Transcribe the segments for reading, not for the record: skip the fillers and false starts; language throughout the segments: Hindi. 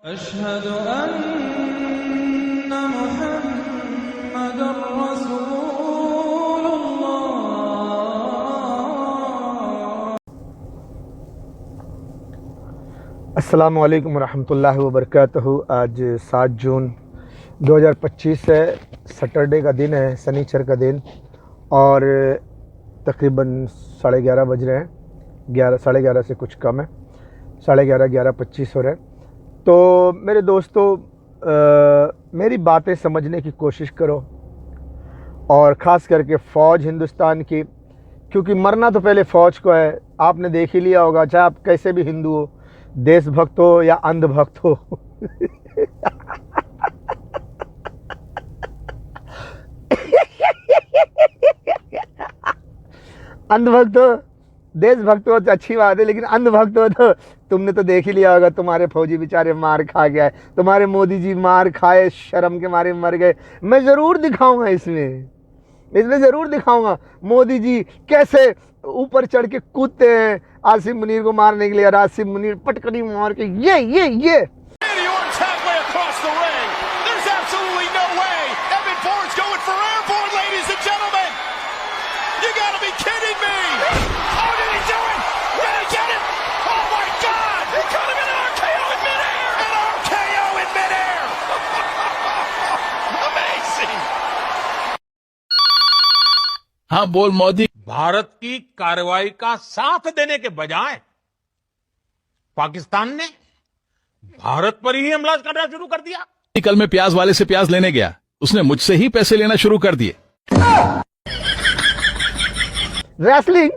अशहदु अन्ना मुहम्मदुर रसूलुल्लाह। अस्सलामु अलैकुम रहमतुल्लाहि व बरकातहू। आज 7 जून 2025 है, सैटरडे का दिन है, शनिचर का दिन, और तकरीबन 11:30 बज रहे हैं। 11:30 से कुछ कम है, 11:25 हो रहे हैं। तो मेरे दोस्तों, मेरी बातें समझने की कोशिश करो, और ख़ास करके फ़ौज हिंदुस्तान की, क्योंकि मरना तो पहले फ़ौज को है। आपने देख ही लिया होगा, चाहे आप कैसे भी हिंदू हो, देशभक्त हो या अंधभक्त हो अंधभक्त हो, देशभक्त हो तो अच्छी बात है, लेकिन अंधभक्त हो तो तुमने तो देख ही लिया होगा, तुम्हारे फौजी बेचारे मार खा गए, तुम्हारे मोदी जी मार खाए, शर्म के मारे मर गए। मैं ज़रूर दिखाऊंगा, इसमें ज़रूर दिखाऊंगा मोदी जी कैसे ऊपर चढ़ के कूदते हैं आसिम मुनीर को मारने के लिए, और आसिम मुनीर पटकनी मार के ये हाँ बोल मोदी। भारत की कार्रवाई का साथ देने के बजाय पाकिस्तान ने भारत पर ही हमला करना शुरू कर दिया। कल मैं प्याज वाले से प्याज लेने गया, उसने मुझसे ही पैसे लेना शुरू कर दिए। रेसलिंग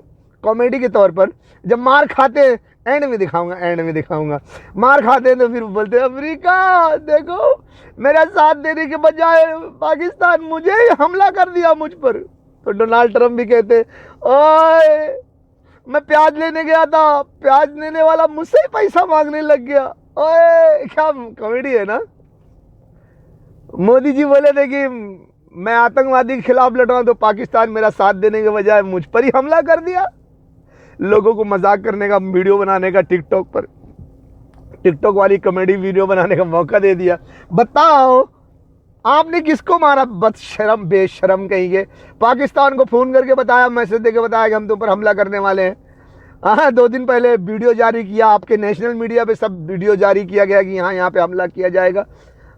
कॉमेडी के तौर पर जब मार खाते हैं, एंड में दिखाऊंगा मार खाते हैं तो फिर बोलते हैं अमेरिका देखो मेरा साथ देने के बजाय पाकिस्तान मुझे ही हमला कर दिया मुझ पर। तो डोनाल्ड ट्रंप भी कहते ओए मैं प्याज लेने गया था, प्याज लेने वाला मुझसे ही पैसा मांगने लग गया। ओए क्या कॉमेडी है ना। मोदी जी बोले थे कि मैं आतंकवादी के खिलाफ लड़ रहा हूं, तो पाकिस्तान मेरा साथ देने के बजाय मुझ पर ही हमला कर दिया। लोगों को मजाक करने का, वीडियो बनाने का, टिकटॉक वाली कॉमेडी वीडियो बनाने का मौका दे दिया। बताओ आपने किसको मारा? बदशरम बेशरम कहेंगे। पाकिस्तान को फ़ोन करके बताया, मैसेज देके बताया कि हम तुम पर हमला करने वाले हैं। हाँ, 2 दिन पहले वीडियो जारी किया, आपके नेशनल मीडिया पे सब वीडियो जारी किया गया कि यहाँ पे हमला किया जाएगा।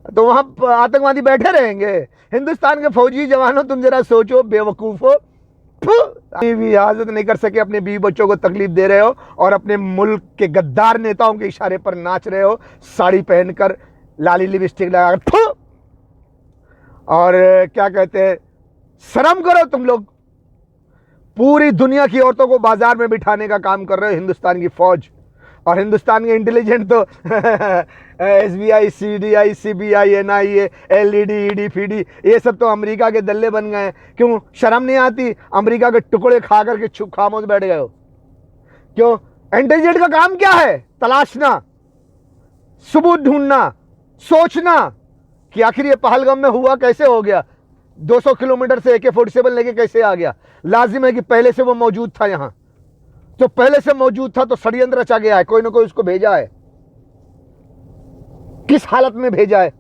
तो वहाँ आतंकवादी बैठे रहेंगे। हिंदुस्तान के फौजी जवानों, तुम जरा सोचो, बेवकूफ़ो, भी इजाज़त नहीं कर सके, अपने बीवी बच्चों को तकलीफ दे रहे हो और अपने मुल्क के गद्दार नेताओं के इशारे पर नाच रहे हो, साड़ी पहनकर, लाली लिपस्टिक लगाकर। और क्या कहते हैं, शर्म करो तुम लोग। पूरी दुनिया की औरतों को बाजार में बिठाने का काम कर रहे हो हिंदुस्तान की फौज, और हिंदुस्तान के इंटेलिजेंट तो SBI, CDI, CBI, NIA, LED, ED, FIDI, ये सब तो अमेरिका के दल्ले बन गए हैं। क्यों शर्म नहीं आती? अमेरिका के टुकड़े खा करके चुप खामोश बैठ गए हो। क्यों? इंटेलिजेंट का काम क्या है? तलाशना, सबूत ढूंढना, सोचना कि आखिर ये पहलगाम में हुआ कैसे हो गया, 200 किलोमीटर से AK-47 लेके कैसे आ गया। लाजिम है कि पहले से वो मौजूद था यहाँ, तो पहले से मौजूद था तो षड्यंत्र रचा गया है, कोई ना कोई उसको भेजा है। किस हालत में भेजा है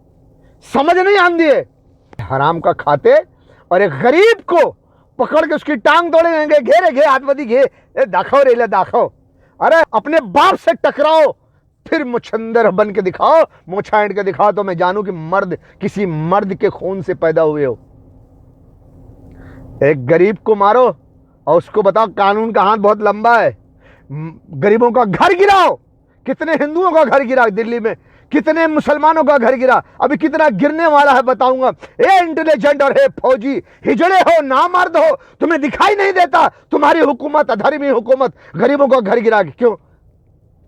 समझ नहीं आती है। हराम का खाते और एक गरीब को पकड़ के उसकी टांग तोड़ेंगे, घे हाथवती घे, दाखो रेला दाखो। अरे अपने बाप से टकराओ, फिर मुछंदर बन के दिखाओ, मोछा एंड के दिखाओ, तो मैं जानूं कि मर्द किसी मर्द के खून से पैदा हुए हो। एक गरीब को मारो और उसको बताओ कानून का हाथ बहुत लंबा है। गरीबों का घर गिराओ। कितने हिंदुओं का घर गिरा दिल्ली में, कितने मुसलमानों का घर गिरा, अभी कितना गिरने वाला है बताऊंगा। ए इंटेलिजेंट और हे फौजी, हिजड़े हो, नामर्द हो, तुम्हें दिखाई नहीं देता तुम्हारी हुकूमत, अधर्मी हुकूमत गरीबों का घर गिरा। क्यों?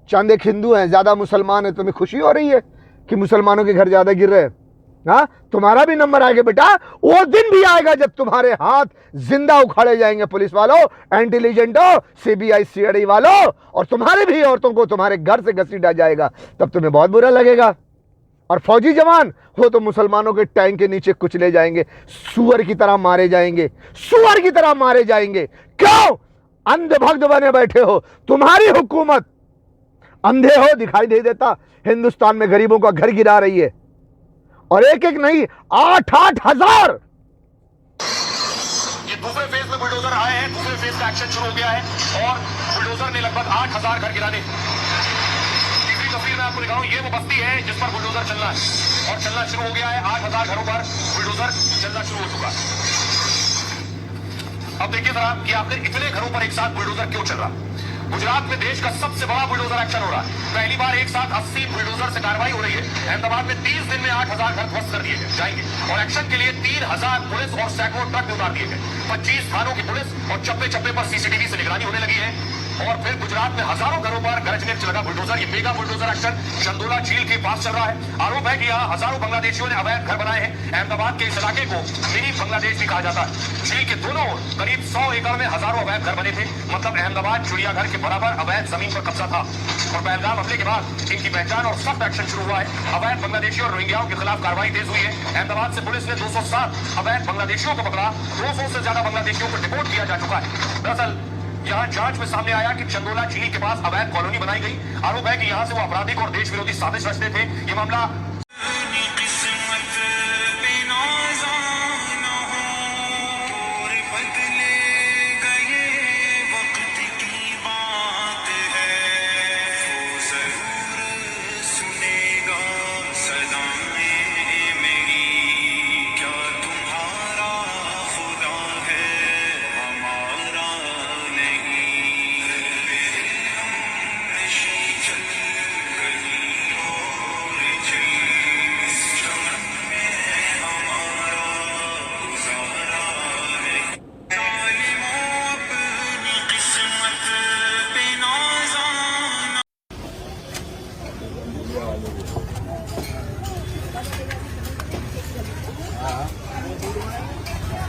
चंद एक हिंदू हैं, ज्यादा मुसलमान है, तुम्हें खुशी हो रही है कि मुसलमानों के घर ज्यादा गिर रहे हैं? हाँ, तुम्हारा भी नंबर आएगा बेटा। वो दिन भी आएगा जब तुम्हारे हाथ जिंदा उखाड़े जाएंगे पुलिस वालों, इंटेलिजेंटो, CBI, CID वालों, और तुम्हारे भी औरतों को तुम्हारे घर से घसीटा जाएगा, तब तुम्हें बहुत बुरा लगेगा। और फौजी जवान हो तो मुसलमानों के टैंक के नीचे कुचले जाएंगे, सुअर की तरह मारे जाएंगे, सुअर की तरह मारे जाएंगे। क्यों? अंधभक्त बने बैठे हो। तुम्हारी हुकूमत अंधे हो, दिखाई नहीं देता? हिंदुस्तान में गरीबों का घर गिरा रही है, और एक एक नहीं 8-8 हजार। ये दूसरे फेज में बुलडोजर आए हैं, दूसरे फेज का एक्शन शुरू हो गया है और बुलडोजर ने लगभग 8,000 घर गिराने। तीसरी तस्वीर मैं आपको दिखा रहा हूं, ये वो बस्ती है जिस पर बुलडोजर चलना है और चलना शुरू हो गया है। 8,000 घरों पर बुलडोजर चलना शुरू हो चुका है। अब देखिए जरा कि आखिर इतने घरों पर एक साथ बुलडोजर क्यों चल रहा। गुजरात में देश का सबसे बड़ा बुलडोजर एक्शन हो रहा है। पहली बार एक साथ 80 बुलडोजर से कार्रवाई हो रही है। अहमदाबाद में 30 दिन में 8,000 घर ध्वस्त कर दिए जाएंगे और एक्शन के लिए 3,000 पुलिस और सैकड़ों ट्रक उतार दिए गए। 25 थानों की पुलिस और चप्पे चप्पे पर सीसीटीवी से निगरानी होने लगी है। और फिर गुजरात में हजारों घरों पर गरजने लगा बुलडोजर। ये मेगा बुलडोजर एक्शन चंदोला झील के पास चल रहा है। आरोप है कि यहाँ हजारों बांग्लादेशियों ने अवैध घर बनाए हैं। अहमदाबाद के इस इलाके को मिनी बांग्लादेश भी कहा जाता है। झील के दोनों ओर करीब 100 एकड़ में हजारों अवैध घर बने थे। मतलब अहमदाबाद चिड़ियाघर के बराबर अवैध जमीन पर कब्जा था। और पहलगाम हमले के बाद इनकी पहचान और सख्त एक्शन शुरू हुआ है। अवैध बांग्लादेशी और रोहिंग्याओं के खिलाफ कार्रवाई तेज हुई है। अहमदाबाद से पुलिस ने 207 अवैध बांग्लादेशियों को पकड़ा। 200 से ज्यादा बांग्लादेशियों को डिपोर्ट किया जा चुका है। दरअसल यहां जांच में सामने आया कि चंदोला झील के पास अवैध कॉलोनी बनाई गई। आरोप है कि यहां से वो आपराधिक और देश विरोधी साजिश रचते थे। ये मामला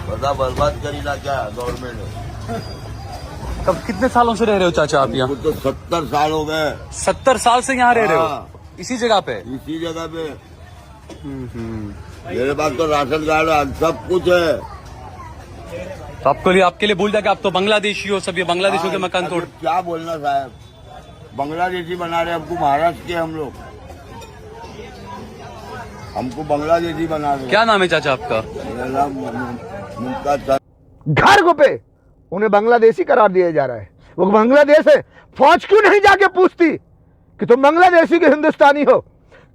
बता बर्बाद करी ना क्या गवर्नमेंट। कब कितने सालों से रह रहे हो चाचा आप यहाँ? तो 70 साल हो गए। 70 साल से यहाँ रह रहे हो? हाँ। इसी जगह पे? इसी जगह पे। मेरे पास तो राशन कार्ड है, सब कुछ है। तो आपके लिए बोल जाए कि आप तो बांग्लादेशी हो, सब ये बांग्लादेशियों के मकान तोड़। क्या बोलना साहब, बांग्लादेशी बना रहे हमको, महाराष्ट्र के हम लोग, हमको बांग्लादेशी बना रहे। क्या नाम है चाचा आपका? मेरा नाम मुमताज। घर को पे उन्हें बांग्लादेशी करार दिया जा रहा है। वो बांग्लादेश है, फौज क्यों नहीं जाके पूछती कि तुम बांग्लादेशी के हिंदुस्तानी हो?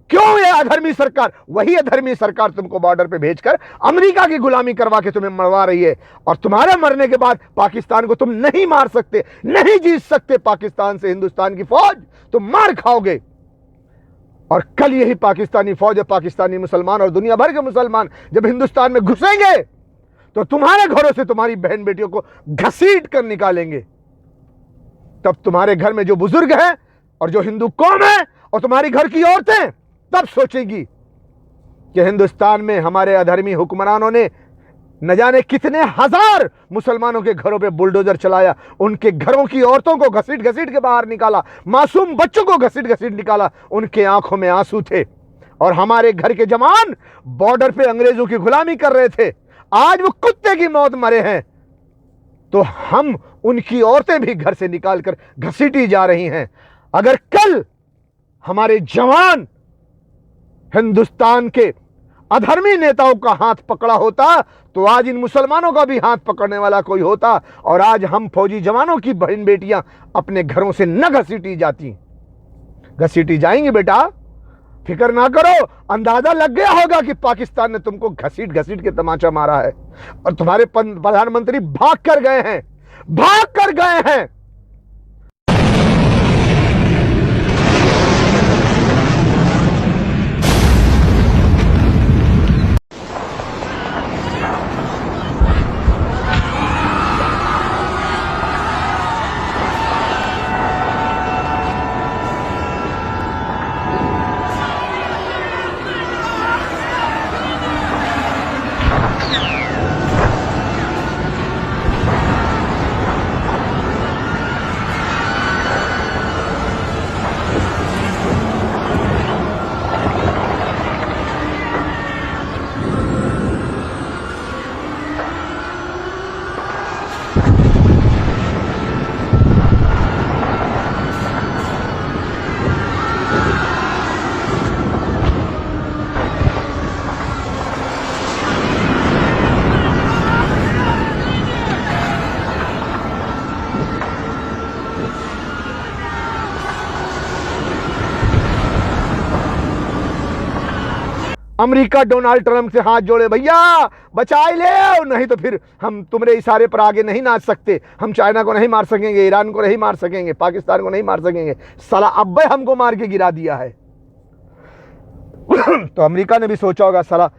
क्यों ये अधर्मी सरकार, वही अधर्मी सरकार तुमको बॉर्डर पे भेजकर अमेरिका की गुलामी करवा के तुम्हें मरवा रही है। और तुम्हारे मरने के बाद पाकिस्तान को तुम नहीं मार सकते, नहीं जीत सकते। पाकिस्तान से हिंदुस्तान की फौज तुम मार खाओगे। और कल यही पाकिस्तानी फौज और पाकिस्तानी मुसलमान और दुनिया भर के मुसलमान जब हिंदुस्तान में घुसेंगे तो तुम्हारे घरों से तुम्हारी बहन बेटियों को घसीट कर निकालेंगे। तब तुम्हारे घर में जो बुजुर्ग हैं और जो हिंदू कौम है और तुम्हारी घर की औरतें तब सोचेगी कि हिंदुस्तान में हमारे अधर्मी हुक्मरानों ने न जाने कितने हजार मुसलमानों के घरों पे बुलडोजर चलाया, उनके घरों की औरतों को घसीट घसीट के बाहर निकाला, मासूम बच्चों को घसीट घसीट निकाला। उनके आंखों में आंसू थे। और हमारे घर के जवान बॉर्डर पे अंग्रेजों की गुलामी कर रहे थे, आज वो कुत्ते की मौत मरे हैं। तो हम उनकी औरतें भी घर से निकालकर घसीटी जा रही हैं। अगर कल हमारे जवान हिंदुस्तान के अधर्मी नेताओं का हाथ पकड़ा होता तो आज इन मुसलमानों का भी हाथ पकड़ने वाला कोई होता, और आज हम फौजी जवानों की बहन बेटियां अपने घरों से न घसीटी जाती। घसीटी जाएंगी बेटा, फिक्र ना करो। अंदाजा लग गया होगा कि पाकिस्तान ने तुमको घसीट घसीट के तमाचा मारा है और तुम्हारे प्रधानमंत्री भाग कर गए हैं, भाग कर गए हैं। अमेरिका डोनाल्ड ट्रंप से हाथ जोड़े, भैया बचा ही ले, नहीं तो फिर हम तुम्हारे इशारे पर आगे नहीं नाच सकते, हम चाइना को नहीं मार सकेंगे, ईरान को नहीं मार सकेंगे, पाकिस्तान को नहीं मार सकेंगे, साला अब्बे हमको मार के गिरा दिया है। तो अमेरिका ने भी सोचा होगा साला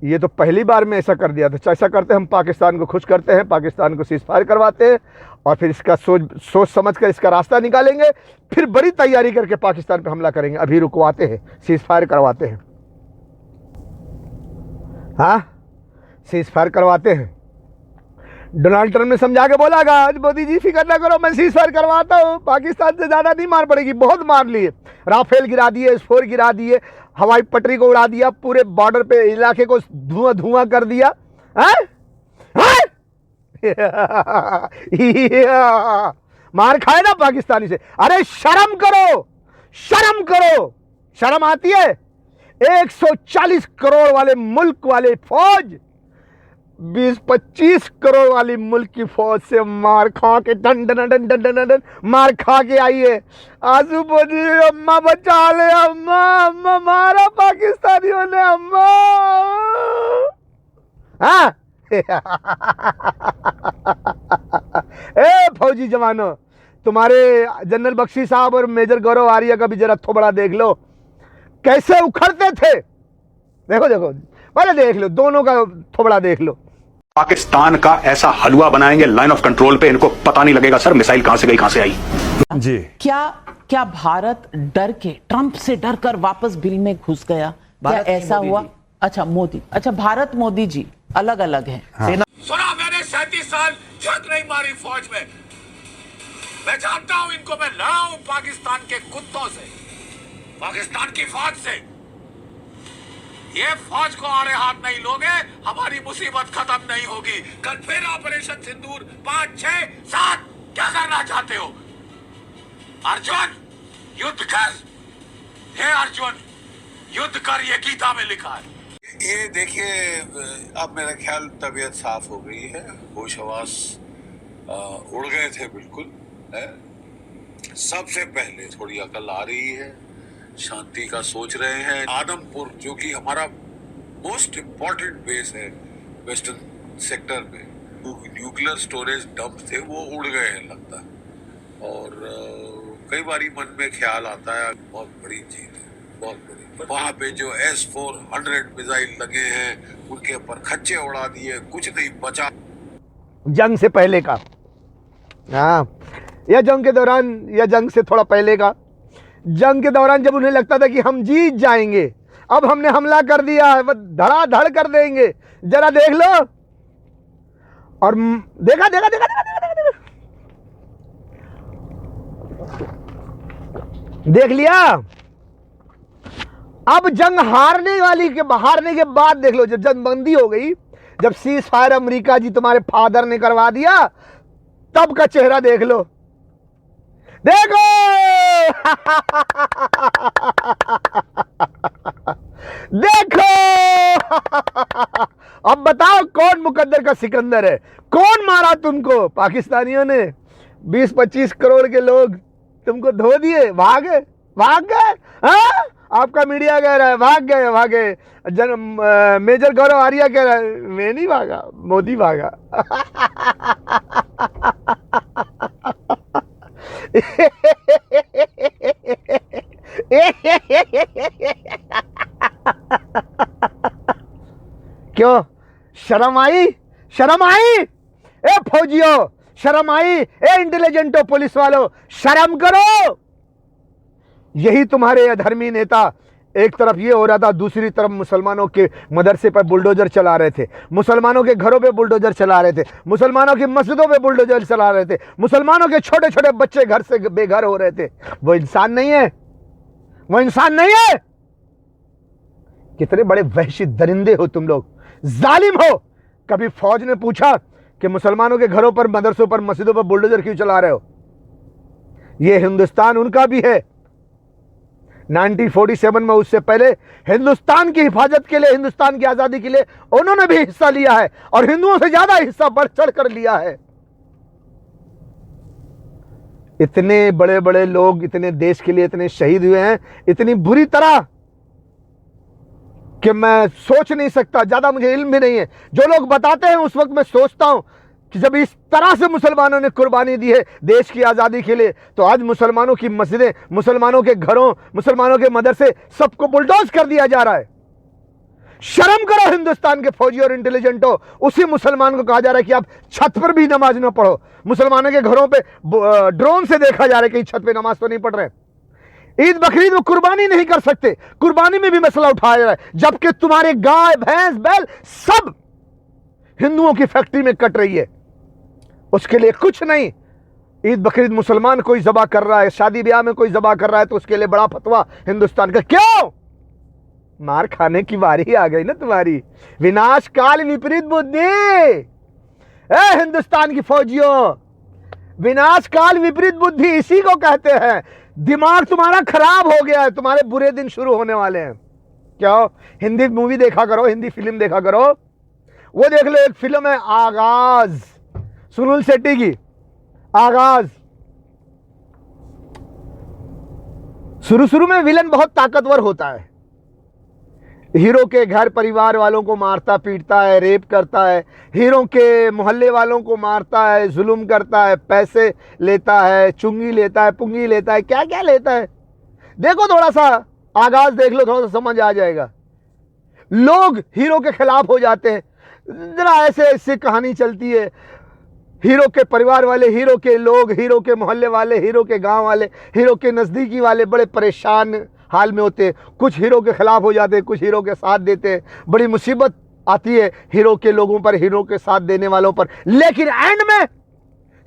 ये तो पहली बार में ऐसा कर दिया था, ऐसा करते हम पाकिस्तान को खुश करते हैं, पाकिस्तान को सीज फायर करवाते हैं और फिर इसका सोच समझ कर इसका रास्ता निकालेंगे, फिर बड़ी तैयारी करके पाकिस्तान पर हमला करेंगे। अभी रुकवाते हैं, सीज फायर करवाते हैं, हाँ सीज फायर करवाते हैं। डोनाल्ड ट्रंप ने समझा के बोला मोदी जी फिक्र ना करो, मैं सीज फायर करवाता हूँ, पाकिस्तान से ज़्यादा नहीं मार पड़ेगी। बहुत मार लिए, राफेल गिरा दिए, S-4 गिरा दिए, हवाई पटरी को उड़ा दिया, पूरे बॉर्डर पे इलाके को धुआं धुआं कर दिया। मार खाए ना पाकिस्तानी से। अरे शर्म करो, शर्म करो, शर्म आती है? 140 करोड़ वाले मुल्क वाले फौज 20-25 करोड़ वाली मुल्क की फौज से मार खा के done done done done done done मार खा के आई है। आंसू पोछी, अम्मा बचा ले, अम्मा अम्मा मारा पाकिस्तानियों ने, अम्मा। हाँ ए फौजी जवानों, तुम्हारे जनरल बख्शी साहब और मेजर गौरव आर्य का भी जरा थोबड़ा देख लो, कैसे उखड़ते थे। देखो देखो, पहले देख लो, दोनों का थोबड़ा देख लो। पाकिस्तान का ऐसा हलवा बनाएंगे लाइन ऑफ कंट्रोल पे, इनको पता नहीं लगेगा सर मिसाइल कहां से गई कहां से आई। जी क्या भारत डर के, ट्रंप से डर कर वापस बिल में घुस गया? क्या ऐसा हुआ? अच्छा मोदी, अच्छा भारत मोदी जी अलग अलग हैं। हाँ। सुना मैंने 37 साल झक नहीं मारी फौज में, मैं जानता हूं इनको, मैं लड़ा हूं पाकिस्तान के कुत्तों से, पाकिस्तान की फौज से। ये फौज को आड़े हाथ नहीं लोगे, हमारी मुसीबत खत्म नहीं होगी। कल फिर ऑपरेशन सिंदूर 5, 6, 7 क्या करना चाहते हो? अर्जुन युद्ध कर, हे अर्जुन युद्ध कर, ये गीता में लिखा है। ये देखिए, अब मेरा ख्याल तबीयत साफ हो गई है, होश हवास उड़ गए थे बिल्कुल है? सबसे पहले थोड़ी अकल आ रही है, शांति का सोच रहे हैं। आदमपुर जो कि हमारा मोस्ट इम्पोर्टेंट बेस है वेस्टर्न सेक्टर में, न्यूक्लियर स्टोरेज डंप थे वो उड़ गए हैं लगता है। और कई बारी मन में ख्याल आता है बहुत बड़ी जीत है, बहुत बड़ी। वहां पे जो S-400 मिसाइल लगे हैं उनके ऊपर खच्चे उड़ा दिए, कुछ नहीं बचा। जंग से पहले का, हाँ, या जंग के दौरान या जंग से थोड़ा पहले का। जंग के दौरान जब उन्हें लगता था कि हम जीत जाएंगे, अब हमने हमला कर दिया है, वो धड़ाधड़ कर देंगे, जरा देख लो। और देखा देखा देखा देखा देखा देखा देख लिया। अब जंग हारने के बाद देख लो, जब जंग बंदी हो गई, जब सीज फायर अमेरिका जी तुम्हारे फादर ने करवा दिया, तब का चेहरा देख लो, देखो। देखो अब बताओ कौन मुकद्दर का सिकंदर है, कौन मारा तुमको? पाकिस्तानियों ने। 20-25 करोड़ के लोग तुमको धो दिए, भाग गए। हाँ, आपका मीडिया कह रहा है भाग गए। मेजर गौरव आर्य कह रहा है मैं नहीं भागा, मोदी भागा। क्यों? शर्म आई? ए फौजियों शर्म आई? ए इंटेलिजेंटो पुलिस वालों शर्म करो। यही तुम्हारे अधर्मी नेता, एक तरफ ये हो रहा था, दूसरी तरफ मुसलमानों के मदरसे पर बुलडोजर चला रहे थे, मुसलमानों के घरों पे बुलडोजर चला रहे थे, मुसलमानों की मस्जिदों पे बुलडोजर चला रहे थे, मुसलमानों के छोटे छोटे बच्चे घर से बेघर हो रहे थे। वो इंसान नहीं है, वो इंसान नहीं है। कितने बड़े वहशी दरिंदे हो तुम लोग, जालिम हो। कभी फौज ने पूछा कि मुसलमानों के घरों पर, मदरसों पर, मस्जिदों पर बुलडोजर क्यों चला रहे हो? ये हिंदुस्तान उनका भी है। 1947 में, उससे पहले हिंदुस्तान की हिफाजत के लिए, हिंदुस्तान की आजादी के लिए उन्होंने भी हिस्सा लिया है, और हिंदुओं से ज्यादा हिस्सा बढ़ चढ़ कर लिया है। इतने बड़े बड़े लोग इतने देश के लिए इतने शहीद हुए हैं, इतनी बुरी तरह कि मैं सोच नहीं सकता, ज़्यादा मुझे इल्म भी नहीं है। जो लोग बताते हैं उस वक्त मैं सोचता हूं कि जब इस तरह से मुसलमानों ने कुर्बानी दी है देश की आज़ादी के लिए, तो आज मुसलमानों की मस्जिदें, मुसलमानों के घरों, मुसलमानों के मदरसे सबको बुलडोज कर दिया जा रहा है। शर्म करो हिंदुस्तान के फौजी और इंटेलिजेंट हो। उसी मुसलमान को कहा जा रहा है कि आप छत पर भी नमाज ना पढ़ो। मुसलमानों के घरों पे ड्रोन से देखा जा रहा है कि छत पे नमाज तो नहीं पढ़ रहे। ईद बकरीद में कुर्बानी नहीं कर सकते, कुर्बानी में भी मसला उठाया जा रहा है, जबकि तुम्हारे गाय भैंस बैल सब हिंदुओं की फैक्ट्री में कट रही है, उसके लिए कुछ नहीं। ईद बकरीद मुसलमान कोई जबा कर रहा है, शादी ब्याह में कोई जबा कर रहा है, तो उसके लिए बड़ा फतवा हिंदुस्तान का। क्यों? मार खाने की बारी आ गई ना तुम्हारी। विनाश काल विपरीत बुद्धि। ए हिंदुस्तान की फौजियों, विनाश काल विपरीत बुद्धि इसी को कहते हैं। दिमाग तुम्हारा खराब हो गया है, तुम्हारे बुरे दिन शुरू होने वाले हैं। क्यों? हिंदी मूवी देखा करो, हिंदी फिल्म देखा करो। वो देख लो, एक फिल्म है आगाज, सुनील शेट्टी की। आगाज शुरू में विलन बहुत ताकतवर होता है, हीरो के घर परिवार वालों को मारता पीटता है, रेप करता है, हीरो के मोहल्ले वालों को मारता है, जुल्म करता है, पैसे लेता है, चुंगी लेता है, पुंगी लेता है, क्या क्या लेता है। देखो थोड़ा सा आगाज देख लो, थोड़ा सा समझ आ जाएगा। लोग हीरो के खिलाफ हो जाते हैं, जरा ऐसे ऐसे कहानी चलती है। हीरो के परिवार वाले, हीरो के लोग, हीरो के मोहल्ले वाले, हीरो के गांव वाले, हीरो के नज़दीकी वाले बड़े परेशान हाल में होते हैं। कुछ हीरो के खिलाफ हो जाते हैं, कुछ हीरो के साथ देते हैं। बड़ी मुसीबत आती है हीरो के लोगों पर, हीरो के साथ देने वालों पर, लेकिन एंड में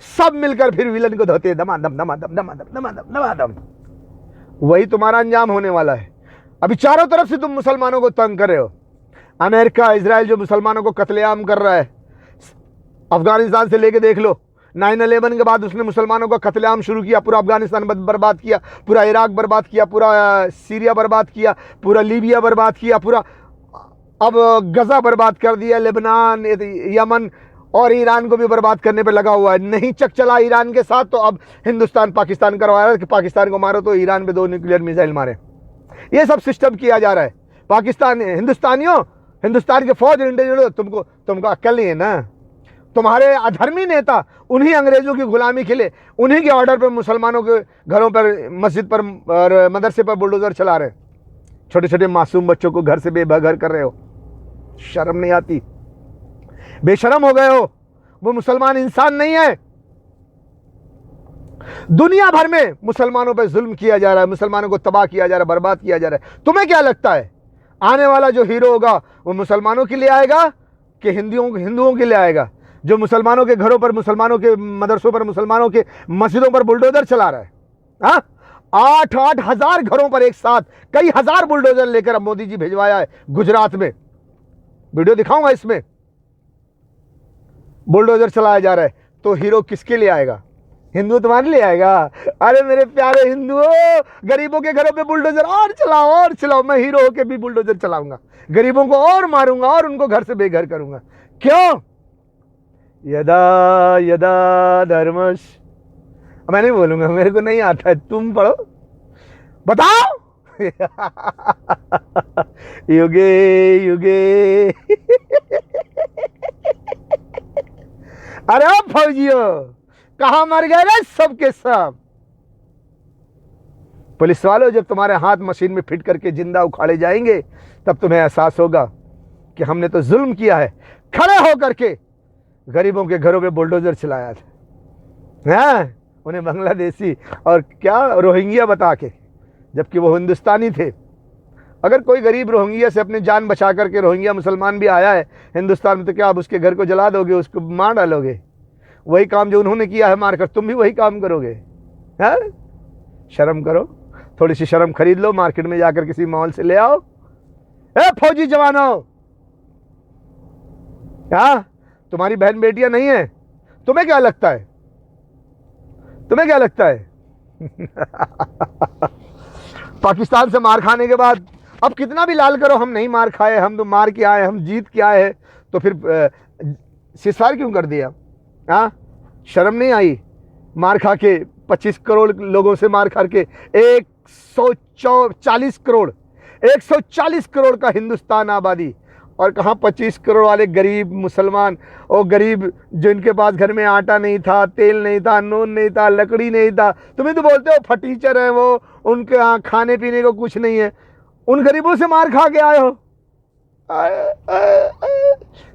सब मिलकर फिर विलन को धोते हैं, दमादम दमादम दमादम दमादम दमादम। वही तुम्हारा अंजाम होने वाला है। अभी चारों तरफ से तुम मुसलमानों को तंग कर रहे हो। अमेरिका, इजराइल जो मुसलमानों को कत्लेआम कर रहा है, अफगानिस्तान से लेके देख लो। 9/11 के बाद उसने मुसलमानों का कत्लेआम शुरू किया, पूरा अफगानिस्तान बर्बाद किया, पूरा इराक बर्बाद किया, पूरा सीरिया बर्बाद किया, पूरा लीबिया बर्बाद किया, पूरा अब गजा बर्बाद कर दिया, लेबनान, यमन और ईरान को भी बर्बाद करने पे लगा हुआ है। नहीं चक चला ईरान के साथ, तो अब हिंदुस्तान पाकिस्तान करवा रहा है कि पाकिस्तान को मारो तो ईरान पे 2 न्यूक्लियर मिसाइल मारे। ये सब सिस्टम किया जा रहा है। पाकिस्तान, हिंदुस्तानियों, हिंदुस्तान के फौज इंटेलिजेंस, तुमको अक्ल नहीं है ना। तुम्हारे अधर्मी नेता उन्हीं अंग्रेजों की गुलामी के लिए, उन्हीं के ऑर्डर पर मुसलमानों के घरों पर, मस्जिद पर और मदरसे पर बुलडोजर चला रहे हैं। छोटे छोटे मासूम बच्चों को घर से बेघर कर रहे हो, शर्म नहीं आती? बेशर्म हो गए हो। वो मुसलमान इंसान नहीं है। दुनिया भर में मुसलमानों पर जुल्म किया जा रहा है, मुसलमानों को तबाह किया जा रहा है, बर्बाद किया जा रहा है। तुम्हें क्या लगता है आने वाला जो हीरो होगा वो मुसलमानों के लिए आएगा कि हिंदुओं के लिए आएगा? जो मुसलमानों के घरों पर, मुसलमानों के मदरसों पर, मुसलमानों के मस्जिदों पर बुलडोजर चला रहा है। हाँ, 8-8 हजार घरों पर एक साथ कई हजार बुलडोजर लेकर अब मोदी जी भिजवाया है गुजरात में। वीडियो दिखाऊंगा, इसमें बुलडोजर चलाया जा रहा है। तो हीरो किसके लिए आएगा? हिंदू तुम्हारे लिए आएगा? अरे मेरे प्यारे हिंदुओं, गरीबों के घरों पे बुलडोजर और चलाओ। मैं हीरो होकर भी बुलडोजर चलाऊंगा, गरीबों को और मारूंगा और उनको घर से बेघर करूंगा। क्यों? यदा यदा धर्मश, मैं नहीं बोलूंगा, मेरे को नहीं आता है, तुम पढ़ो, बताओ। युगे युगे। अरे फौजियों, कहां मर गए रे सब के सब? पुलिस वालों, जब तुम्हारे हाथ मशीन में फिट करके जिंदा उखाड़े जाएंगे, तब तुम्हें एहसास होगा कि हमने तो जुल्म किया है। खड़े होकर के गरीबों के घरों पे बुलडोजर चलाया था, उन्हें बांग्लादेशी और क्या रोहिंग्या बता के, जबकि वो हिंदुस्तानी थे। अगर कोई गरीब रोहिंग्या से अपनी जान बचा करके, रोहिंग्या मुसलमान भी आया है हिंदुस्तान में, तो क्या आप उसके घर को जला दोगे, उसको मार डालोगे? वही काम जो उन्होंने किया है मारकर, तुम भी वही काम करोगे? है? शर्म करो, थोड़ी सी शर्म खरीद लो, मार्केट में जाकर किसी मॉल से ले आओ। ए फौजी जवानों, क्या तुम्हारी बहन बेटियां नहीं है? तुम्हें क्या लगता है? तुम्हें क्या लगता है? पाकिस्तान से मार खाने के बाद अब कितना भी लाल करो, हम नहीं मार खाए, हम तो मार के आए, हम जीत के आए हैं, तो फिर सीज़फायर क्यों कर दिया? हाँ, शर्म नहीं आई? मार खा के 25 करोड़ लोगों से मार खा के 140 करोड़ 140 करोड़ का हिंदुस्तान आबादी, और कहाँ 25 करोड़ वाले गरीब मुसलमान, और गरीब जिनके पास घर में आटा नहीं था, तेल नहीं था, नून नहीं था, लकड़ी नहीं था। तुम्हें तो बोलते हो फटीचर है वो, उनके यहाँ खाने पीने को कुछ नहीं है, उन गरीबों से मार खा के आए हो।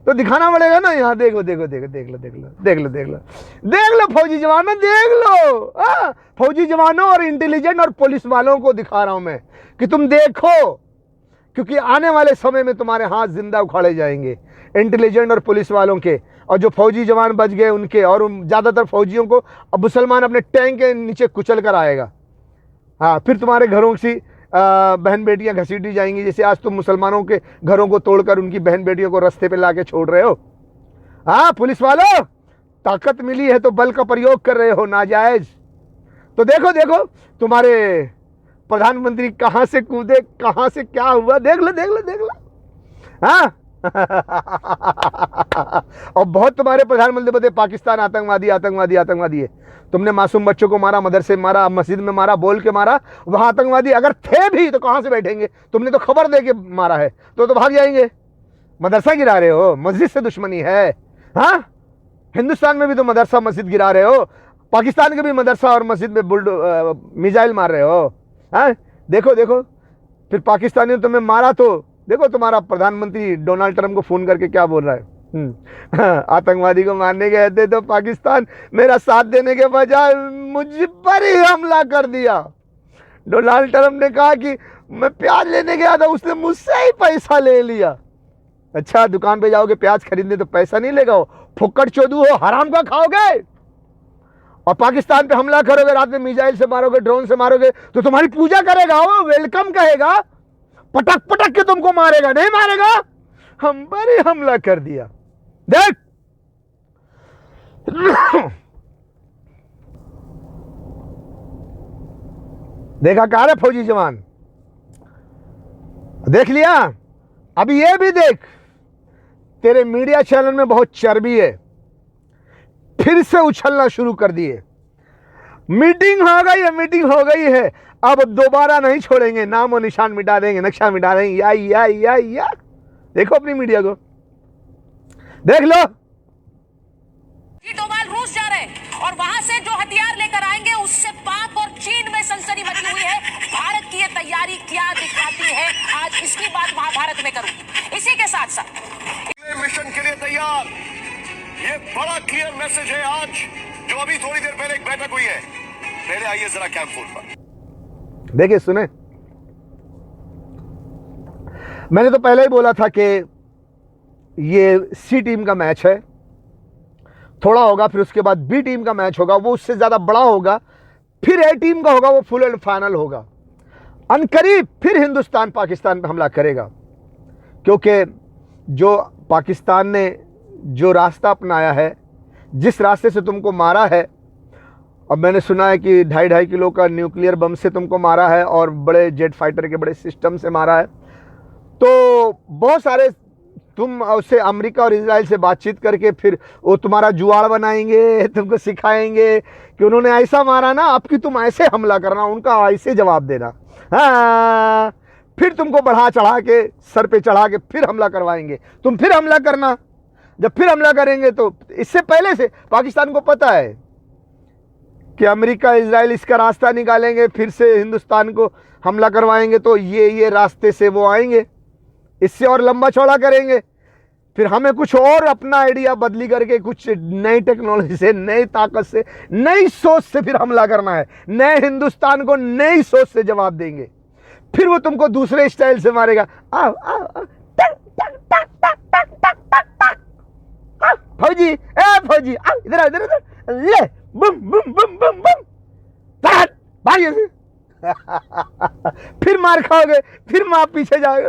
तो दिखाना पड़ेगा ना। यहाँ देखो देखो देखो, देख लो देख लो देख लो देख लो देख लो फौजी जवानों, देख लो। फौजी जवानों और इंटेलिजेंट और पुलिस वालों को दिखा रहा हूं मैं कि तुम देखो, क्योंकि आने वाले समय में तुम्हारे हाथ जिंदा उखाड़े जाएंगे, इंटेलिजेंट और पुलिस वालों के, और जो फौजी जवान बच गए उनके। और ज़्यादातर फौजियों को अब मुसलमान अपने टैंक के नीचे कुचल कर आएगा। हाँ, फिर तुम्हारे घरों की बहन बेटियां घसीटी जाएंगी, जैसे आज तुम मुसलमानों के घरों को तोड़कर उनकी बहन बेटियों को रास्ते पे लाके छोड़ रहे हो। हाँ पुलिस वालों, ताकत मिली है तो बल का प्रयोग कर रहे हो नाजायज। तो देखो देखो तुम्हारे प्रधानमंत्री कहां से कूदे, कहां से क्या हुआ, देख लो देख लो देख लो। हाँ और बहुत तुम्हारे प्रधानमंत्री बोलते पाकिस्तान आतंकवादी आतंकवादी आतंकवादी है। तुमने मासूम बच्चों को मारा, मदरसे में मारा, मस्जिद में मारा, बोल के मारा। वहां आतंकवादी अगर थे भी तो कहां से बैठेंगे? तुमने तो खबर दे के मारा है, तो भाग जाएंगे। मदरसा गिरा रहे हो, मस्जिद से दुश्मनी है। हाँ, हिंदुस्तान में भी तो मदरसा मस्जिद गिरा रहे हो, पाकिस्तान के भी मदरसा और मस्जिद में मिसाइल मार रहे हो। हाँ देखो देखो, फिर पाकिस्तानियों ने तुम्हें मारा तो देखो तुम्हारा प्रधानमंत्री डोनाल्ड ट्रंप को फोन करके क्या बोल रहा है। आतंकवादी को मारने गए थे तो पाकिस्तान मेरा साथ देने के बजाय मुझ पर ही हमला कर दिया। डोनाल्ड ट्रंप ने कहा कि मैं प्याज लेने गया था, उसने मुझसे ही पैसा ले लिया। अच्छा, दुकान पे जाओगे प्याज खरीदने तो पैसा नहीं लेगा, फुक्कड़ चोदू हो, हराम का खाओगे। और पाकिस्तान पे हमला करोगे, रात में मिसाइल से मारोगे, ड्रोन से मारोगे, तो तुम्हारी पूजा करेगा, वो वेलकम कहेगा, पटक पटक के तुमको मारेगा, नहीं मारेगा। हम पर ही हमला कर दिया। देख देखा कहा रे फौजी जवान, देख लिया। अब ये भी देख, तेरे मीडिया चैनल में बहुत चर्बी है, फिर से उछलना शुरू कर दिए। मीटिंग हो गई है, मीटिंग हो गई है, अब दोबारा नहीं छोड़ेंगे, नाम और निशान मिटा देंगे, नक्शा मिटा देंगे। या देखो अपनी मीडिया को, देख लो। डोभाल रूस जा रहे हैं और वहां से जो हथियार लेकर आएंगे उससे पाक और चीन में सनसनी मची हुई है। भारत की ये तैयारी क्या दिखाती है, आज इसकी बात महाभारत में करूं। इसी के साथ साथ मिशन के लिए तैयार, ये बड़ा क्लियर मैसेज है आज, जो अभी थोड़ी देर पहले एक बैठक हुई है। पहले आइए जरा कैंप फोन पर देखिए, सुने, मैंने तो पहले ही बोला था कि ये सी टीम का मैच है, थोड़ा होगा, फिर उसके बाद बी टीम का मैच होगा, वो उससे ज्यादा बड़ा होगा, फिर ए टीम का होगा, वो फुल एंड फाइनल होगा। अनकरीब फिर हिंदुस्तान पाकिस्तान पे हमला करेगा, क्योंकि जो पाकिस्तान ने जो रास्ता अपनाया है, जिस रास्ते से तुमको मारा है, अब मैंने सुना है कि 2.5 किलो का न्यूक्लियर बम से तुमको मारा है और बड़े जेट फाइटर के बड़े सिस्टम से मारा है। तो बहुत सारे तुम उससे अमेरिका और इजराइल से बातचीत करके फिर वो तुम्हारा जुआड़ बनाएंगे, तुमको सिखाएंगे कि उन्होंने ऐसा मारा ना, अब कि तुम ऐसे हमला करना, उनका ऐसे जवाब देना। हाँ, फिर तुमको बढ़ा चढ़ा के सर पे चढ़ा के फिर हमला करवाएंगे, तुम फिर हमला करना। जब फिर हमला करेंगे तो इससे पहले से पाकिस्तान को पता है कि अमेरिका इजराइल इसका रास्ता निकालेंगे, फिर से हिंदुस्तान को हमला करवाएंगे, तो ये रास्ते से वो आएंगे, इससे और लंबा चौड़ा करेंगे। फिर हमें कुछ और अपना आइडिया बदली करके कुछ नई टेक्नोलॉजी से, नई ताकत से, नई सोच से फिर हमला करना है। नए हिंदुस्तान को नई सोच से जवाब देंगे, फिर वो तुमको दूसरे स्टाइल से मारेगा। आओ आओ आओ, टक टक टक टक टक टक टक टक, फौजी, ए फौजी, आओ इधर इधर इधर, ले बम बम बम बम बम, भाग से। फिर मार खाओगे, फिर माँ पीछे जाओगे,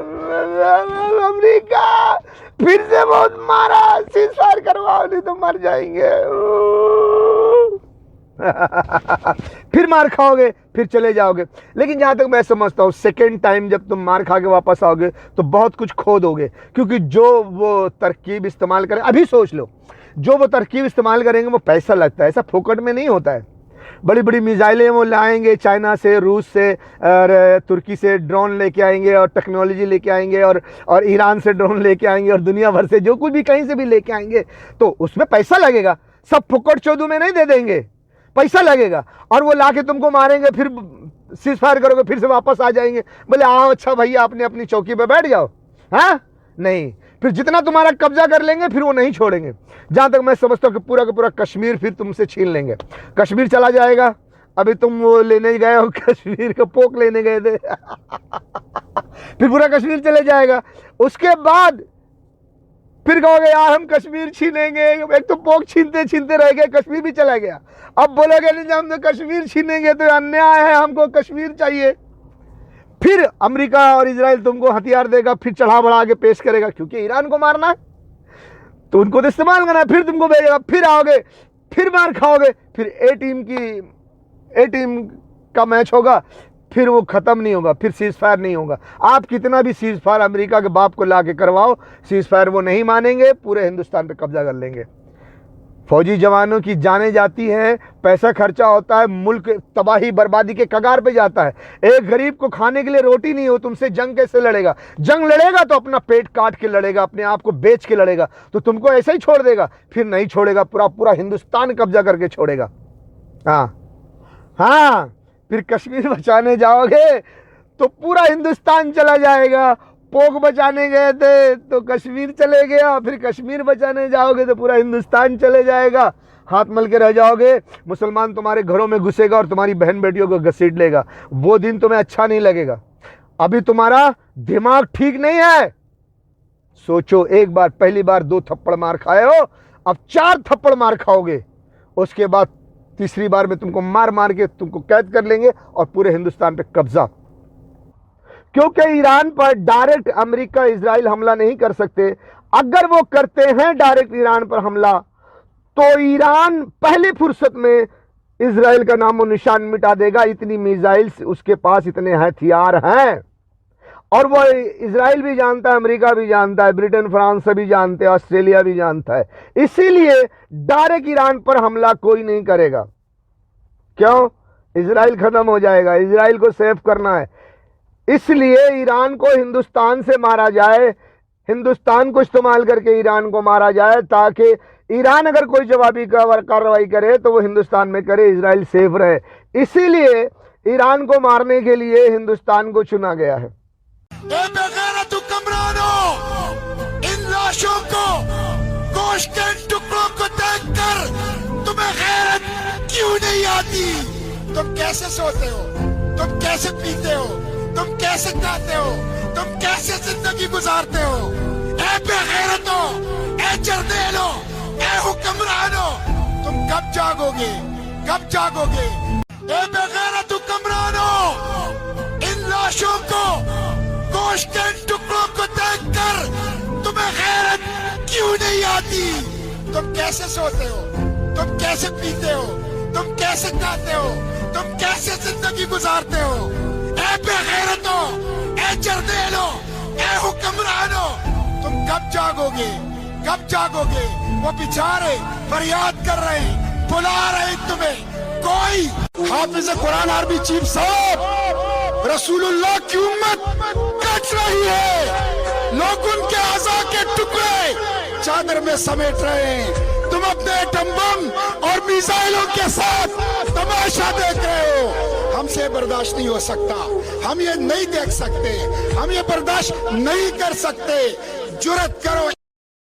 अमेरिका फिर से बहुत मारा, सीज़फायर करवाओ नहीं तो मर जाएंगे। फिर मार खाओगे, फिर चले जाओगे। लेकिन जहां तक मैं समझता हूं, सेकेंड टाइम जब तुम मार खा के वापस आओगे तो बहुत कुछ खो दोगे, क्योंकि जो वो तरकीब इस्तेमाल करें, अभी सोच लो, जो वो तरकीब इस्तेमाल करेंगे वो पैसा लगता है, ऐसा फोकट में नहीं होता है। बड़ी बड़ी मिसाइलें वो लाएंगे चाइना से, रूस से और तुर्की से ड्रोन लेके आएंगे और टेक्नोलॉजी लेके आएंगे और ईरान से ड्रोन लेके आएंगे और दुनिया भर से जो कुछ भी कहीं से भी लेके आएंगे, तो उसमें पैसा लगेगा। सब फुकट चौधू में नहीं दे देंगे, पैसा लगेगा। और वो लाके तुमको मारेंगे, फिर सीज फायर करोगे, फिर से वापस आ जाएंगे, बोले आओ अच्छा भैया आपने अपनी चौकी पे बैठ जाओ। हाँ नहीं, फिर जितना तुम्हारा कब्जा कर लेंगे फिर वो नहीं छोड़ेंगे। जहां तक मैं समझता हूं कि पूरा का पूरा कश्मीर फिर तुमसे छीन लेंगे। कश्मीर चला जाएगा। अभी तुम वो लेने गए हो, कश्मीर का पोक लेने गए थे फिर पूरा कश्मीर चले जाएगा। उसके बाद फिर कहोगे यार हम कश्मीर छीनेंगे, एक तो पोक छीनते छीनते रह गए, कश्मीर भी चला गया। अब बोलोगे नहीं हम तो कश्मीर छीनेंगे तो अन्याय है, हमको कश्मीर चाहिए। फिर अमेरिका और इजराइल तुमको हथियार देगा, फिर चढ़ा बढ़ा के पेश करेगा, क्योंकि ईरान को मारना है तो उनको तो इस्तेमाल करना है। फिर तुमको भेजेगा, फिर आओगे, फिर मार खाओगे, फिर ए टीम का मैच होगा, फिर वो खत्म नहीं होगा, फिर सीज फायर नहीं होगा। आप कितना भी सीज फायर अमेरिका के बाप को ला के करवाओ, सीज फायर वो नहीं मानेंगे, पूरे हिंदुस्तान पे कब्जा कर लेंगे। फौजी जवानों की जानें जाती हैं, पैसा खर्चा होता है, मुल्क तबाही बर्बादी के कगार पे जाता है। एक गरीब को खाने के लिए रोटी नहीं हो, तुमसे जंग कैसे लड़ेगा? जंग लड़ेगा तो अपना पेट काट के लड़ेगा, अपने आप को बेच के लड़ेगा, तो तुमको ऐसे ही छोड़ देगा? फिर नहीं छोड़ेगा, पूरा पूरा हिंदुस्तान कब्जा करके छोड़ेगा। हाँ, फिर कश्मीर बचाने जाओगे तो पूरा हिंदुस्तान चला जाएगा। पोक बचाने गए थे तो कश्मीर चले गया, फिर कश्मीर बचाने जाओगे तो पूरा हिंदुस्तान चले जाएगा। हाथ मल के रह जाओगे, मुसलमान तुम्हारे घरों में घुसेगा और तुम्हारी बहन बेटियों को घसीट लेगा। वो दिन तुम्हें अच्छा नहीं लगेगा। अभी तुम्हारा दिमाग ठीक नहीं है। सोचो, एक बार पहली बार 2 थप्पड़ मार खाए हो, अब 4 थप्पड़ मार खाओगे। उसके बाद तीसरी बार में तुमको मार मार के तुमको कैद कर लेंगे और पूरे हिंदुस्तान पे कब्जा। क्योंकि ईरान पर डायरेक्ट अमेरिका इजराइल हमला नहीं कर सकते। अगर वो करते हैं डायरेक्ट ईरान पर हमला, तो ईरान पहली फुर्सत में इजराइल का नामो निशान मिटा देगा। इतनी मिसाइल्स उसके पास, इतने हथियार हैं। और वो इजराइल भी जानता है, अमेरिका भी जानता है, ब्रिटेन फ्रांस सभी जानते हैं, ऑस्ट्रेलिया भी जानता है। इसीलिए डायरेक्ट ईरान पर हमला कोई नहीं करेगा। क्यों? इजराइल खत्म हो जाएगा, इजराइल को सेव करना है। इसलिए ईरान को हिंदुस्तान से मारा जाए, हिंदुस्तान को इस्तेमाल करके ईरान को मारा जाए, ताकि ईरान अगर कोई जवाबी कार्रवाई करे तो वो हिंदुस्तान में करे, इजराइल सेफ रहे। इसीलिए ईरान को मारने के लिए हिंदुस्तान को चुना गया है। इन लाशों को, गोश्त के टुकड़ों को देखकर तुम्हें गैरत क्यों नहीं आती? तुम कैसे सोते हो? तुम कैसे पीते हो? तुम कैसे खाते हो? तुम कैसे जिंदगी गुजारते हो? ए बेगैरतो, ए जर्देलो, ए हुक्मरानो, तुम कब जागोगे? कब जागोगे? ए बेगैरत हुक्मरानो, इन लाशों को, गोश्त के टुकड़ों को देखकर तुम्हें गैरत क्यों नहीं आती? तुम कैसे सोते हो? तुम कैसे पीते हो? तुम कैसे खाते हो? तुम कैसे जिंदगी गुजारते हो? ए बेगैरतो, ए जर्देलो, ए हुक्मरानो, तुम कब जागोगे? कब जागोगे? वो बेचारे फरियाद कर रहे हैं, बुला रहे हैं तुम्हें। कोई हाफिज कुरान आर्मी चीफ साहब रसूलुल्लाह की उम्मत कट रही है, लोग उनके आज़ा के टुकड़े चादर में समेट रहे हैं। तुम अपने एटम बम और मिसाइलों के साथ तमाशा देख रहे हो। हमसे बर्दाश्त नहीं हो सकता, हम ये नहीं देख सकते, हम ये बर्दाश्त नहीं कर सकते। जुर्रत करो,